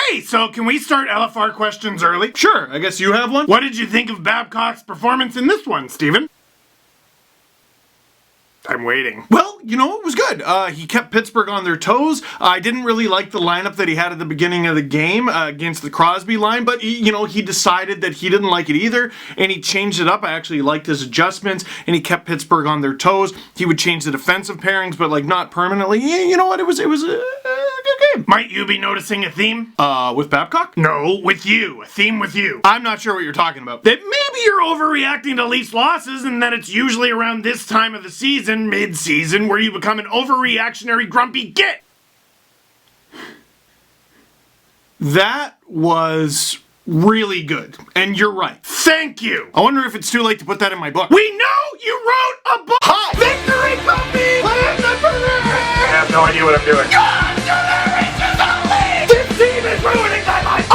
Hey, so can we start LFR questions early? Sure, I guess you have one? What did you think of Babcock's performance in this one, Steven? I'm waiting. Well, you know, it was good. He kept Pittsburgh on their toes. I didn't really like the lineup that he had at the beginning of the game against the Crosby line, but he decided that he didn't like it either, and he changed it up. I actually liked his adjustments, and he kept Pittsburgh on their toes. He would change the defensive pairings, but like not permanently. You know what? It was a good game. Might you be noticing a theme? With Babcock? No, with you. A theme with you. I'm not sure what you're talking about. That maybe you're overreacting to Leafs losses, and that it's usually around this time of the season, mid-season, where you become an overreactionary grumpy git. That was really good, and you're right. Thank you. I wonder if it's too late to put that in my book. We know you wrote a book. Hi. Victory puppy. I have no idea what I'm doing. This team is ruining my life.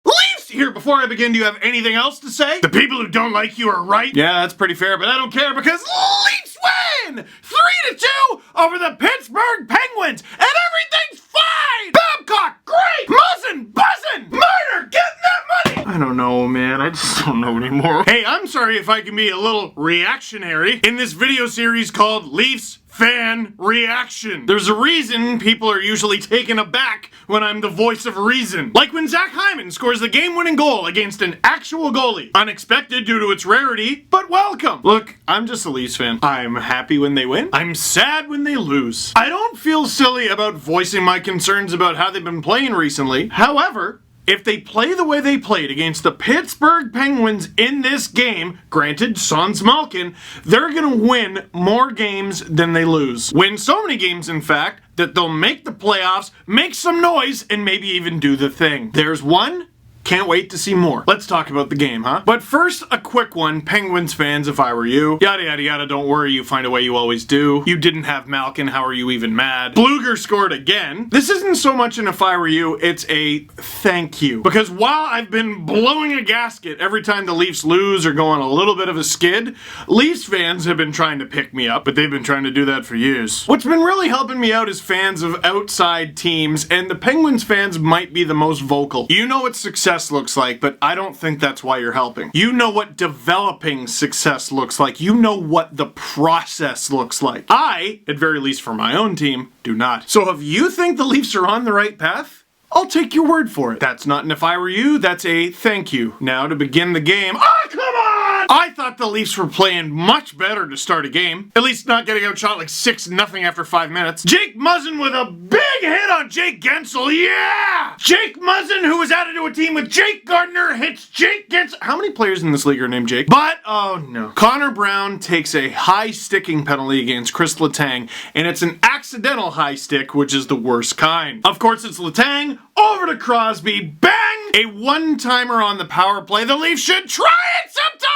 Leafs! Here, before I begin, do you have anything else to say? The people who don't like you are right. Yeah, that's pretty fair, but I don't care because Leafs win! 3-2 over the Pittsburgh Penguins, and everything's fine! Babcock, great! Muzzin, buzzin! Murder, getting that money! I don't know, man. I just don't know anymore. Hey, I'm sorry if I can be a little reactionary in this video series called Leafs Fan Reaction. There's a reason people are usually taken aback when I'm the voice of reason. Like when Zach Hyman scores the game-winning goal against an actual goalie. Unexpected due to its rarity, but welcome. Look, I'm just a Leafs fan. I'm happy when they win. I'm sad when they lose. I don't feel silly about voicing my concerns about how they've been playing recently. However, if they play the way they played against the Pittsburgh Penguins in this game, granted, sans Malkin, they're gonna win more games than they lose. Win so many games, in fact, that they'll make the playoffs, make some noise, and maybe even do the thing. There's one. Can't wait to see more. Let's talk about the game, huh? But first, a quick one. Penguins fans, if I were you. Yada, yada, yada, don't worry, you find a way, you always do. You didn't have Malkin, how are you even mad? Bluger scored again. This isn't so much an if I were you, it's a thank you. Because while I've been blowing a gasket every time the Leafs lose or go on a little bit of a skid, Leafs fans have been trying to pick me up, but they've been trying to do that for years. What's been really helping me out is fans of outside teams, and the Penguins fans might be the most vocal. You know what success looks like, but I don't think that's why you're helping. You know what developing success looks like. You know what the process looks like. I, at very least for my own team, do not. So if you think the Leafs are on the right path, I'll take your word for it. That's not an if I were you, that's a thank you. Now to begin the game. Oh, come on! I thought the Leafs were playing much better to start a game. At least not getting outshot like 6-0 after 5 minutes. Jake Muzzin with a big hit on Jake Gensel, yeah! Jake Muzzin, who was added to a team with Jake Gardiner, hits Jake Gensel. How many players in this league are named Jake? But, oh no. Connor Brown takes a high sticking penalty against Chris Letang, and it's an accidental high stick, which is the worst kind. Of course, it's Letang, over to Crosby, bang! A one-timer on the power play. The Leafs should try it sometime!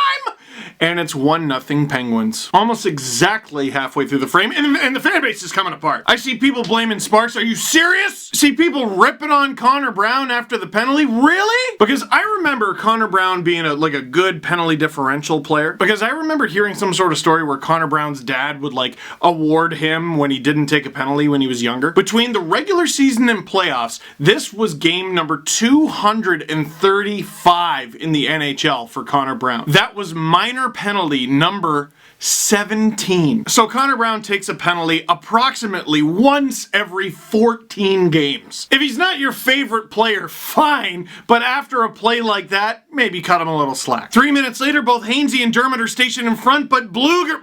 And it's 1-0 Penguins. Almost exactly halfway through the frame, and the fan base is coming apart. I see people blaming Sparks. Are you serious? See people ripping on Connor Brown after the penalty? Really? Because I remember Connor Brown being a good penalty differential player. Because I remember hearing some sort of story where Connor Brown's dad would award him when he didn't take a penalty when he was younger. Between the regular season and playoffs, this was game number 235 in the NHL for Connor Brown. That was minor penalty number 17. So Connor Brown takes a penalty approximately once every 14 games. If he's not your favorite player, fine, but after a play like that, maybe cut him a little slack. 3 minutes later, both Hainsey and Dermott are stationed in front, but Bluger?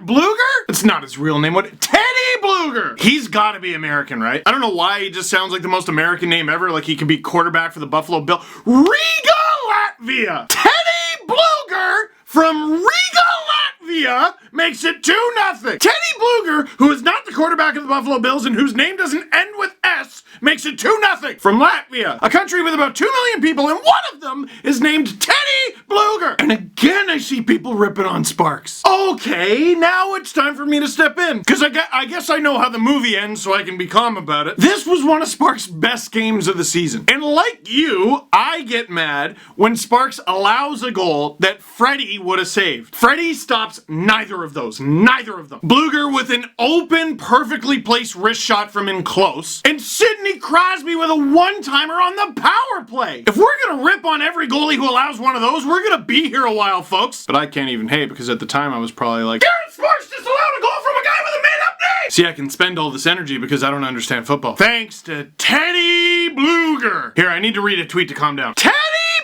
It's not his real name. What? Teddy Bluger! He's gotta be American, right? I don't know why he just sounds like the most American name ever, like he could be quarterback for the Buffalo Bill. Riga, Latvia! Teddy Bluger from Riga, Latvia makes it 2-0. Teddy Bluger, who is not the quarterback of the Buffalo Bills and whose name doesn't end with S, makes it 2-0 from Latvia, a country with about 2 million people, and one of them is named Teddy Bluger. And again, I see people ripping on Sparks. Okay, now it's time for me to step in, because I guess I know how the movie ends, so I can be calm about it. This was one of Sparks' best games of the season. And like you, I get mad when Sparks allows a goal that Freddie would have saved. Freddie stops neither of those. Neither of them. Bluger with an open, perfectly placed wrist shot from in close, and Sidney Crosby with a one-timer on the power play. If we're gonna rip on every goalie who allows one of those, we're gonna be here a while, folks. But I can't even hate, because at the time I was probably like, Garrett Sparks just allowed a goal from a guy with a made-up name! See, I can spend all this energy because I don't understand football. Thanks to Teddy Bluger. Here, I need to read a tweet to calm down. Teddy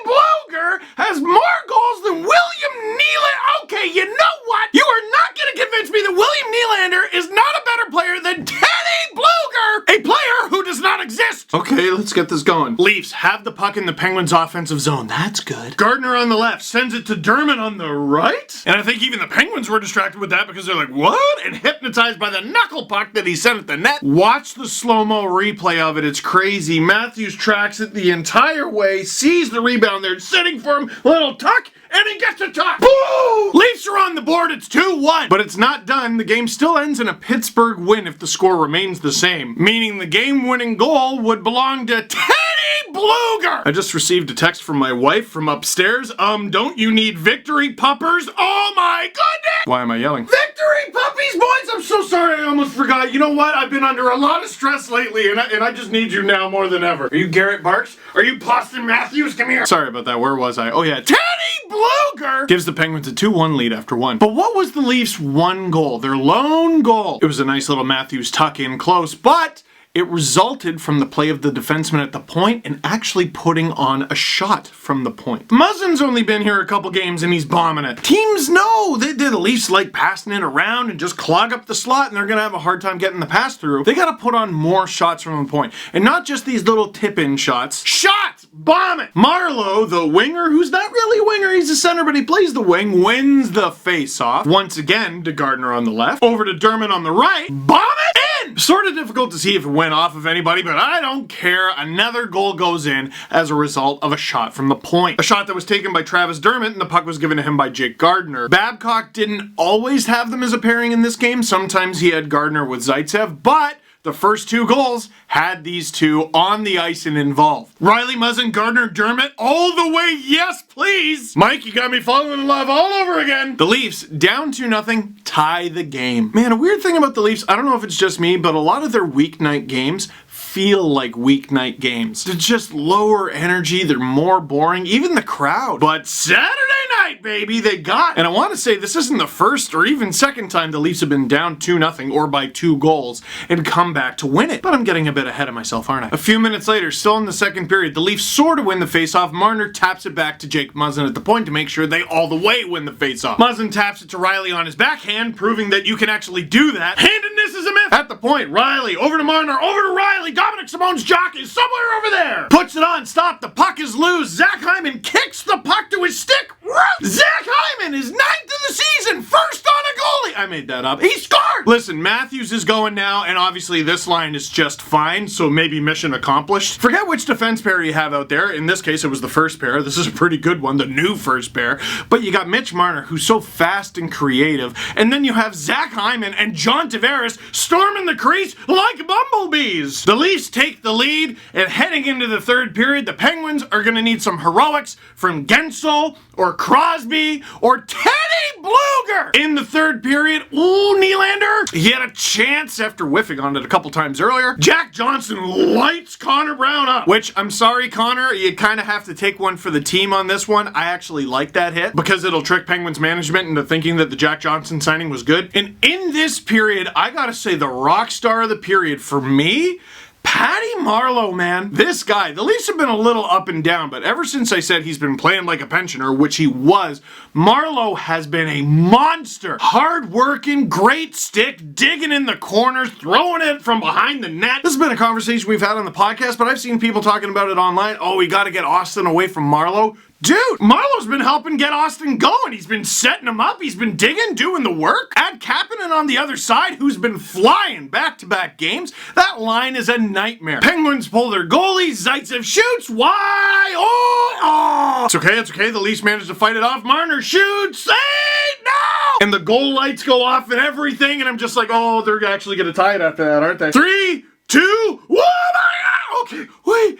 Bluger has more goals than William Nylander. Okay, you know what? You are not going to convince me that William Nylander is not a better player than Teddy Bluger, a player who does not exist. Okay, let's get this going. Leafs have the puck in the Penguins' offensive zone. That's good. Gardner on the left sends it to Dermott on the right. And I think even the Penguins were distracted with that because they're like, what? And hypnotized by the knuckle puck that he sent at the net. Watch the slow-mo replay of it. It's crazy. Matthews tracks it the entire way, sees the rebound there, sitting for him, little tuck, and he gets a tuck. Boom! Leafs are on the board. It's 2-1. But it's not done. The game still ends in a Pittsburgh win if the score remains the same, meaning the game-winning goal would belong to Teddy Bluger. I just received a text from my wife from upstairs. Don't you need victory puppers? Oh my goodness! Why am I yelling? Victory puppies, boys! I'm so sorry, I almost forgot. You know what? I've been under a lot of stress lately, and I just need you now more than ever. Are you Garrett Barks? Are you Boston Matthews? Come here. Sorry about that. Where was I? Oh yeah, Teddy Bluger gives the Penguins a 2-1 lead after one. But what was the Leafs' one goal? Their lone goal. It was a nice little Matthews tuck in close, but it resulted from the play of the defenseman at the point and actually putting on a shot from the point. Muzzin's only been here a couple games and he's bombing it. Teams know the Leafs like passing it around and just clog up the slot, and they're gonna have a hard time getting the pass through. They gotta put on more shots from the point. And not just these little tip-in shots. Shots! Bomb it! Marleau, the winger, who's not really a winger, he's a center, but he plays the wing, wins the face-off. Once again to Gardner on the left. Over to Dermott on the right. Bomb it in! Sort of difficult to see if it went off of anybody, but I don't care. Another goal goes in as a result of a shot from the point. A shot that was taken by Travis Dermott, and the puck was given to him by Jake Gardner. Babcock didn't always have them as a pairing in this game. Sometimes he had Gardner with Zaitsev, but the first two goals had these two on the ice and involved. Riley, Muzzin, Gardner, Dermott, all the way, yes please! Mike, you got me falling in love all over again! The Leafs, down 2-0, tie the game. Man, a weird thing about the Leafs, I don't know if it's just me, but a lot of their weeknight games feel like weeknight games. They're just lower energy, they're more boring, even the crowd. But Saturday night, baby, they got. And I want to say this isn't the first or even second time the Leafs have been down 2-0 or by 2 goals and come back to win it. But I'm getting a bit ahead of myself, aren't I? A few minutes later, still in the second period, the Leafs sort of win the faceoff. Marner taps it back to Jake Muzzin at the point to make sure they all the way win the faceoff. Muzzin taps it to Riley on his backhand, proving that you can actually do that. Handedness is a myth. At the point, Riley, over to Marner, over to Riley. Dominic Simone's jock is somewhere over there. Puts it on, stop, the puck is loose. Zach Hyman kicks the puck to his stick. Zach Hyman is 9th of the season, first on a goalie. I made that up. He scored. Listen, Matthews is going now, and obviously this line is just fine, so maybe mission accomplished. Forget which defense pair you have out there. In this case, it was the first pair. This is a pretty good one, the new first pair. But you got Mitch Marner, who's so fast and creative, and then you have Zach Hyman and John Tavares storming the crease like bumblebees. The Leafs take the lead, and heading into the third period, the Penguins are going to need some heroics from Gensel or Crosby or Teddy Bluger. In the third period, ooh, Nylander, he had a chance after whiffing on it a couple times earlier. Jack Johnson lights Connor Brown up, which I'm sorry, Connor, you kind of have to take one for the team on this one. I actually like that hit because it'll trick Penguins management into thinking that the Jack Johnson signing was good. And in this period, I gotta say the rock star of the period for me, Patty Marleau, man. This guy, the Leafs have been a little up and down, but ever since I said he's been playing like a pensioner, which he was, Marleau has been a monster. Hard-working, great stick, digging in the corners, throwing it from behind the net. This has been a conversation we've had on the podcast, but I've seen people talking about it online. Oh, we got to get Austin away from Marleau. Dude, Marlowe's been helping get Austin going. He's been setting him up. He's been digging, doing the work. Add Kapanen on the other side, who's been flying back-to-back games. That line is a nightmare. Penguins pull their goalie. Zaitsev shoots. Why? Oh! It's okay. The Leafs managed to fight it off. Marner shoots. Hey, no! And the goal lights go off and everything, and I'm just like, oh, they're actually going to tie it after that, aren't they? 3, 2, 1, okay, wait,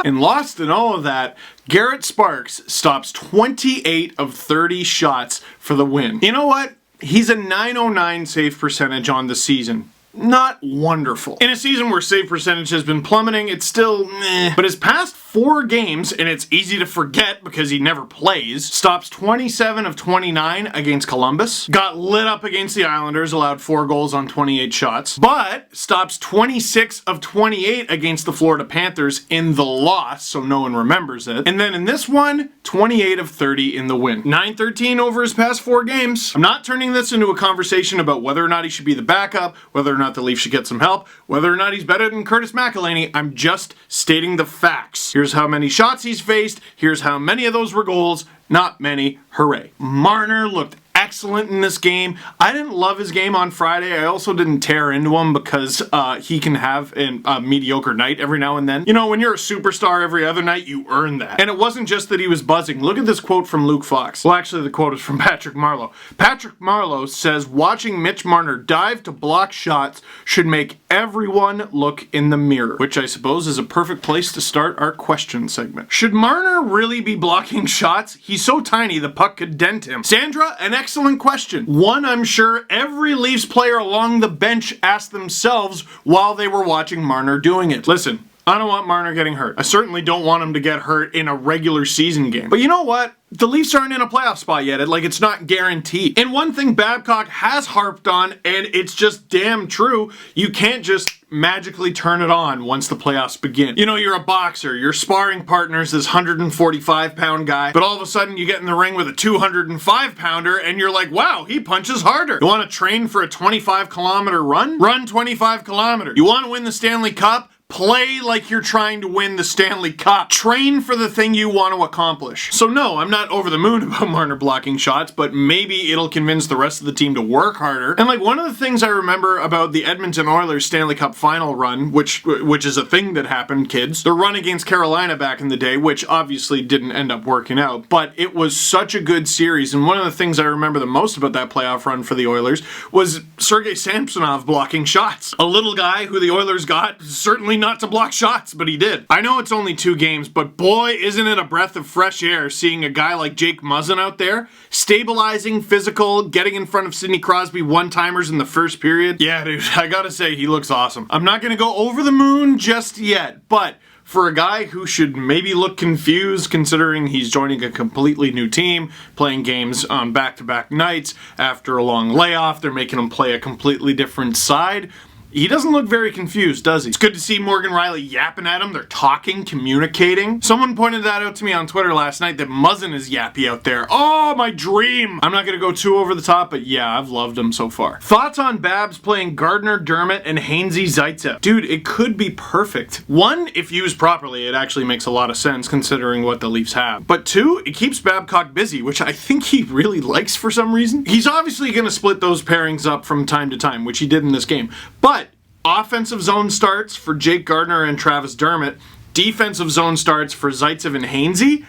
And lost in all of that, Garrett Sparks stops 28 of 30 shots for the win. You know what? He's a .909 save percentage on the season. Not wonderful. In a season where save percentage has been plummeting, it's still meh. But his past 4 games, and it's easy to forget because he never plays, stops 27 of 29 against Columbus, got lit up against the Islanders, allowed 4 goals on 28 shots, but stops 26 of 28 against the Florida Panthers in the loss, so no one remembers it. And then in this one, 28 of 30 in the win. .913 over his past 4 games. I'm not turning this into a conversation about whether or not he should be the backup, whether or not the Leafs should get some help, whether or not he's better than Curtis McElhinney. I'm just stating the facts. Here's how many shots he's faced. Here's how many of those were goals. Not many. Hooray. Marner looked excellent in this game. I didn't love his game on Friday. I also didn't tear into him because he can have a mediocre night every now and then. You know, when you're a superstar every other night, you earn that. And it wasn't just that he was buzzing. Look at this quote from Luke Fox. Well, actually, the quote is from Patrick Marleau. Patrick Marleau says, watching Mitch Marner dive to block shots should make everyone look in the mirror, which I suppose is a perfect place to start our question segment. Should Marner really be blocking shots? He's so tiny the puck could dent him. Sandra, an excellent question. One I'm sure every Leafs player along the bench asked themselves while they were watching Marner doing it. Listen, I don't want Marner getting hurt. I certainly don't want him to get hurt in a regular season game. But you know what? The Leafs aren't in a playoff spot yet. It's not guaranteed. And one thing Babcock has harped on, and it's just damn true, you can't just magically turn it on once the playoffs begin. You know, you're a boxer, your sparring partner's this 145-pound guy, but all of a sudden you get in the ring with a 205-pounder and you're like, wow, he punches harder. You want to train for a 25-kilometer run? Run 25 kilometers. You want to win the Stanley Cup? Play like you're trying to win the Stanley Cup. Train for the thing you want to accomplish. So no, I'm not over the moon about Marner blocking shots, but maybe it'll convince the rest of the team to work harder. And one of the things I remember about the Edmonton Oilers Stanley Cup final run, which is a thing that happened, kids, the run against Carolina back in the day, which obviously didn't end up working out, but it was such a good series. And one of the things I remember the most about that playoff run for the Oilers was Sergei Samsonov blocking shots. A little guy who the Oilers got certainly not to block shots, but he did. I know it's only 2 games, but boy, isn't it a breath of fresh air seeing a guy like Jake Muzzin out there, stabilizing, physical, getting in front of Sidney Crosby one-timers in the first period. Yeah, dude, I gotta say, he looks awesome. I'm not gonna go over the moon just yet, but for a guy who should maybe look confused considering he's joining a completely new team, playing games on back-to-back nights after a long layoff, they're making him play a completely different side. He doesn't look very confused, does he? It's good to see Morgan Riley yapping at him. They're talking, communicating. Someone pointed that out to me on Twitter last night, that Muzzin is yappy out there. Oh, my dream! I'm not gonna go too over the top, but yeah, I've loved him so far. Thoughts on Babs playing Gardner, Dermott, and Hainsey Zaitsev? Dude, it could be perfect. 1, if used properly, it actually makes a lot of sense considering what the Leafs have. But 2, it keeps Babcock busy, which I think he really likes for some reason. He's obviously gonna split those pairings up from time to time, which he did in this game. But offensive zone starts for Jake Gardner and Travis Dermott. Defensive zone starts for Zaitsev and Hainsey.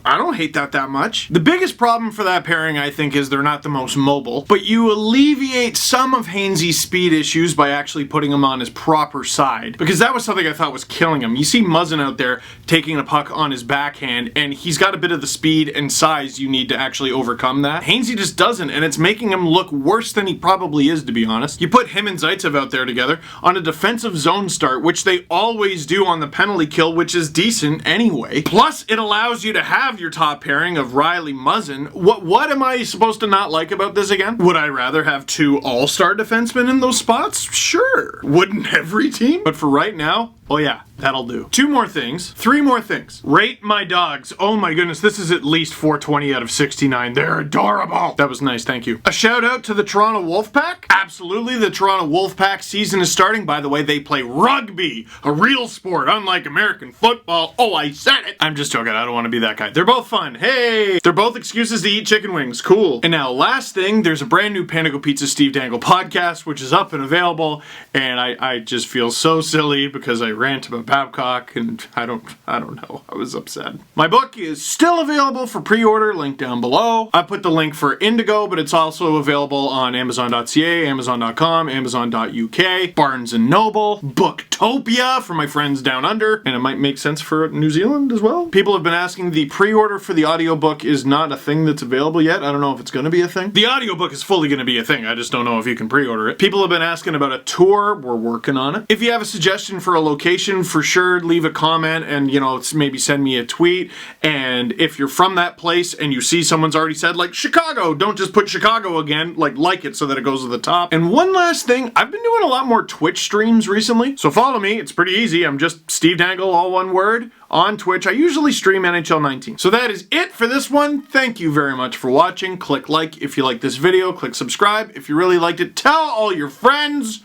I don't hate that much. The biggest problem for that pairing, I think, is they're not the most mobile, but you alleviate some of Hainsey's speed issues by actually putting him on his proper side, because that was something I thought was killing him. You see Muzzin out there taking a puck on his backhand, and he's got a bit of the speed and size you need to actually overcome that. Hainsey just doesn't, and it's making him look worse than he probably is, to be honest. You put him and Zaitsev out there together on a defensive zone start, which they always do on the penalty kill, which is decent anyway. Plus, it allows you to have your top pairing of Riley Muzzin. What am I supposed to not like about this again? Would I rather have 2 all-star defensemen in those spots? Sure. Wouldn't every team? But for right now, oh yeah, That'll do. 2 more things. 3 more things. Rate my dogs. Oh my goodness, this is at least 420 out of 69. They're adorable. That was nice, thank you. A shout out to the Toronto Wolfpack. Absolutely, the Toronto Wolfpack season is starting. By the way, they play rugby, a real sport, unlike American football. Oh, I said it. I'm just joking, I don't want to be that guy. They're both fun. Hey! They're both excuses to eat chicken wings. Cool. And now, last thing, there's a brand new Panago Pizza Steve Dangle podcast, which is up and available, and I just feel so silly because I rant about Babcock, and I don't know. I was upset. My book is still available for pre-order, link down below. I put the link for Indigo, but it's also available on Amazon.ca, Amazon.com, Amazon.uk, Barnes & Noble, Booktopia for my friends down under, and it might make sense for New Zealand as well. People have been asking, the pre-order for the audiobook is not a thing that's available yet. I don't know if it's going to be a thing. The audiobook is fully going to be a thing. I just don't know if you can pre-order it. People have been asking about a tour. We're working on it. If you have a suggestion for a location, for sure, leave a comment and, you know, maybe send me a tweet. And if you're from that place and you see someone's already said, like, Chicago, don't just put Chicago again, like it so that it goes to the top. And one last thing, I've been doing a lot more Twitch streams recently, so follow me. It's pretty easy. I'm just Steve Dangle, all one word, on Twitch. I usually stream NHL 19. So that is it for this one. Thank you very much for watching. Click like if you like this video. Click subscribe if you really liked it. Tell all your friends.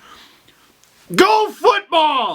Go football!